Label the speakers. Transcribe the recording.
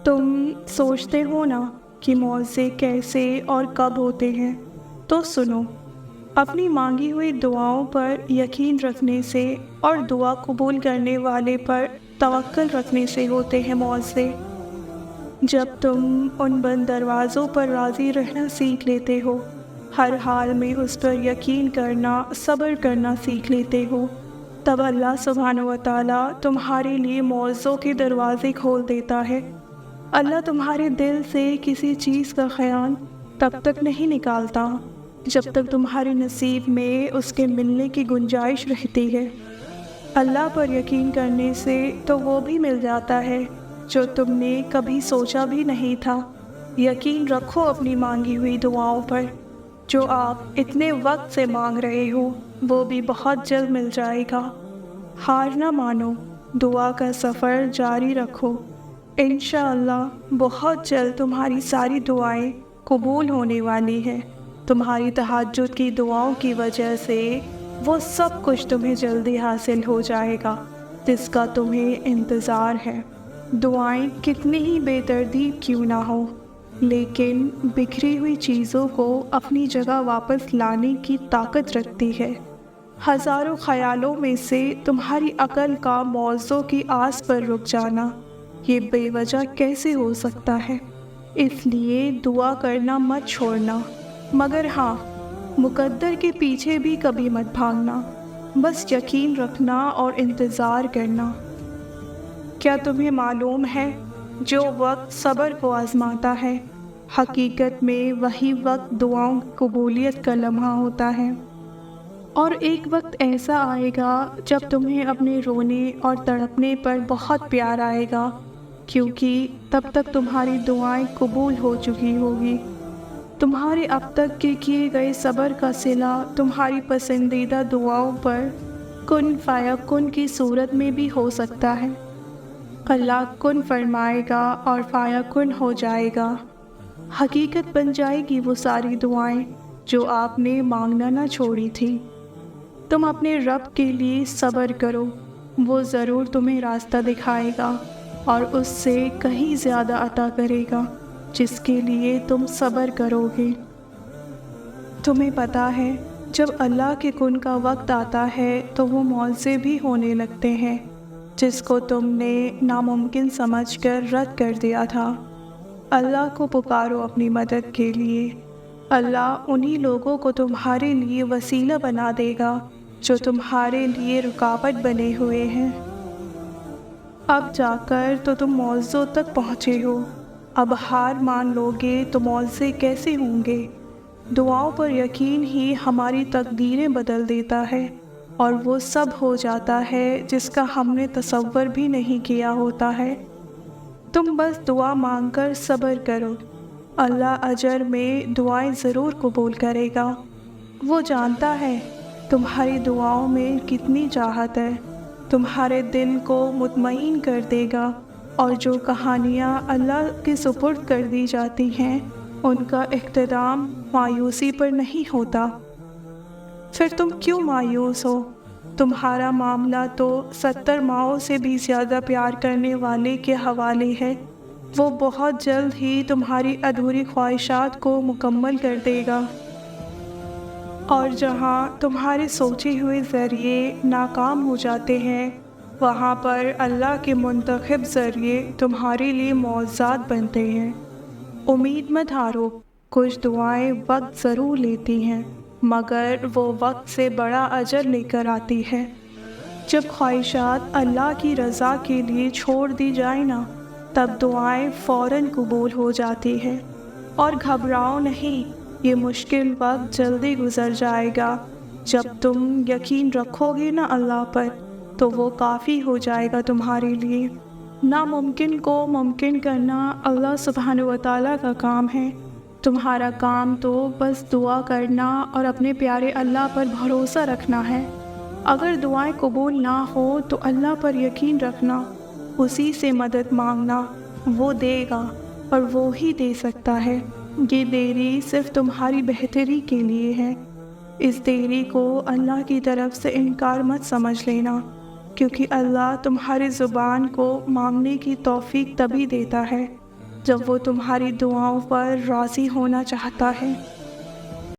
Speaker 1: تم سوچتے ہو نا کہ معجزے کیسے اور کب ہوتے ہیں، تو سنو۔ اپنی مانگی ہوئی دعاؤں پر یقین رکھنے سے اور دعا قبول کرنے والے پر توکل رکھنے سے ہوتے ہیں معجزے۔ جب تم ان بند دروازوں پر راضی رہنا سیکھ لیتے ہو، ہر حال میں اس پر یقین کرنا، صبر کرنا سیکھ لیتے ہو، تب اللہ سبحانہ و تعالیٰ تمہارے لیے معجزوں کے دروازے کھول دیتا ہے۔ اللہ تمہارے دل سے کسی چیز کا خیال تب تک نہیں نکالتا جب تک تمہارے نصیب میں اس کے ملنے کی گنجائش رہتی ہے۔ اللہ پر یقین کرنے سے تو وہ بھی مل جاتا ہے جو تم نے کبھی سوچا بھی نہیں تھا۔ یقین رکھو اپنی مانگی ہوئی دعاؤں پر، جو آپ اتنے وقت سے مانگ رہے ہو وہ بھی بہت جلد مل جائے گا۔ ہار نہ مانو، دعا کا سفر جاری رکھو، انشاءاللہ بہت جلد تمہاری ساری دعائیں قبول ہونے والی ہیں۔ تمہاری تہجد کی دعاؤں کی وجہ سے وہ سب کچھ تمہیں جلدی حاصل ہو جائے گا جس کا تمہیں انتظار ہے۔ دعائیں کتنی ہی بے ترتیب کیوں نہ ہو، لیکن بکھری ہوئی چیزوں کو اپنی جگہ واپس لانے کی طاقت رکھتی ہے۔ ہزاروں خیالوں میں سے تمہاری عقل کا معجزوں کی آس پر رک جانا، یہ بے وجہ کیسے ہو سکتا ہے؟ اس لیے دعا کرنا مت چھوڑنا، مگر ہاں، مقدر کے پیچھے بھی کبھی مت بھاگنا، بس یقین رکھنا اور انتظار کرنا۔ کیا تمہیں معلوم ہے، جو وقت صبر کو آزماتا ہے، حقیقت میں وہی وقت دعاؤں کی قبولیت کا لمحہ ہوتا ہے۔ اور ایک وقت ایسا آئے گا جب تمہیں اپنے رونے اور تڑپنے پر بہت پیار آئے گا، کیونکہ تب تک تمہاری دعائیں قبول ہو چکی ہوگی۔ تمہارے اب تک کے کیے گئے صبر کا صلہ تمہاری پسندیدہ دعاؤں پر کن فیکن کی صورت میں بھی ہو سکتا ہے۔ اللہ کن فرمائے گا اور فیکن ہو جائے گا، حقیقت بن جائے گی وہ ساری دعائیں جو آپ نے مانگنا نہ چھوڑی تھی۔ تم اپنے رب کے لیے صبر کرو، وہ ضرور تمہیں راستہ دکھائے گا اور اس سے کہیں زیادہ عطا کرے گا جس کے لیے تم صبر کرو گے۔ تمہیں پتہ ہے، جب اللہ کے کن کا وقت آتا ہے تو وہ معجزے بھی ہونے لگتے ہیں جس کو تم نے ناممکن سمجھ کر رد کر دیا تھا۔ اللہ کو پکارو اپنی مدد کے لیے، اللہ انہی لوگوں کو تمہارے لیے وسیلہ بنا دے گا جو تمہارے لیے رکاوٹ بنے ہوئے ہیں۔ اب جا کر تو تم معجزوں تک پہنچے ہو، اب ہار مان لوگے تو معجزے کیسے ہوں گے؟ دعاؤں پر یقین ہی ہماری تقدیریں بدل دیتا ہے، اور وہ سب ہو جاتا ہے جس کا ہم نے تصور بھی نہیں کیا ہوتا ہے۔ تم بس دعا مانگ کر صبر کرو، اللہ اجر میں دعائیں ضرور قبول کرے گا۔ وہ جانتا ہے تمہاری دعاؤں میں کتنی چاہت ہے، تمہارے دل کو مطمئن کر دے گا، اور جو کہانیاں اللہ کے سپرد کر دی جاتی ہیں ان کا اختتام مایوسی پر نہیں ہوتا۔ پھر تم کیوں مایوس ہو؟ تمہارا معاملہ تو 70 ماؤں سے بھی زیادہ پیار کرنے والے کے حوالے ہے، وہ بہت جلد ہی تمہاری ادھوری خواہشات کو مکمل کر دے گا۔ اور جہاں تمہارے سوچے ہوئے ذریعے ناکام ہو جاتے ہیں، وہاں پر اللہ کے منتخب ذریعے تمہارے لیے معجزات بنتے ہیں۔ امید مت ہارو، کچھ دعائیں وقت ضرور لیتی ہیں، مگر وہ وقت سے بڑا اجر لے کر آتی ہے۔ جب خواہشات اللہ کی رضا کے لیے چھوڑ دی جائیں نا، تب دعائیں فوراً قبول ہو جاتی ہیں۔ اور گھبراؤ نہیں، یہ مشکل وقت جلدی گزر جائے گا۔ جب تم یقین رکھو گے نا اللہ پر، تو وہ کافی ہو جائے گا تمہارے لیے۔ ناممکن کو ممکن کرنا اللہ سبحانہ و تعالیٰ کا کام ہے، تمہارا کام تو بس دعا کرنا اور اپنے پیارے اللہ پر بھروسہ رکھنا ہے۔ اگر دعائیں قبول نہ ہو تو اللہ پر یقین رکھنا، اسی سے مدد مانگنا، وہ دے گا اور وہ ہی دے سکتا ہے۔ یہ دیری صرف تمہاری بہتری کے لیے ہے، اس دیری کو اللہ کی طرف سے انکار مت سمجھ لینا، کیونکہ اللہ تمہاری زبان کو مانگنے کی توفیق تبھی دیتا ہے جب وہ تمہاری دعاؤں پر راضی ہونا چاہتا ہے۔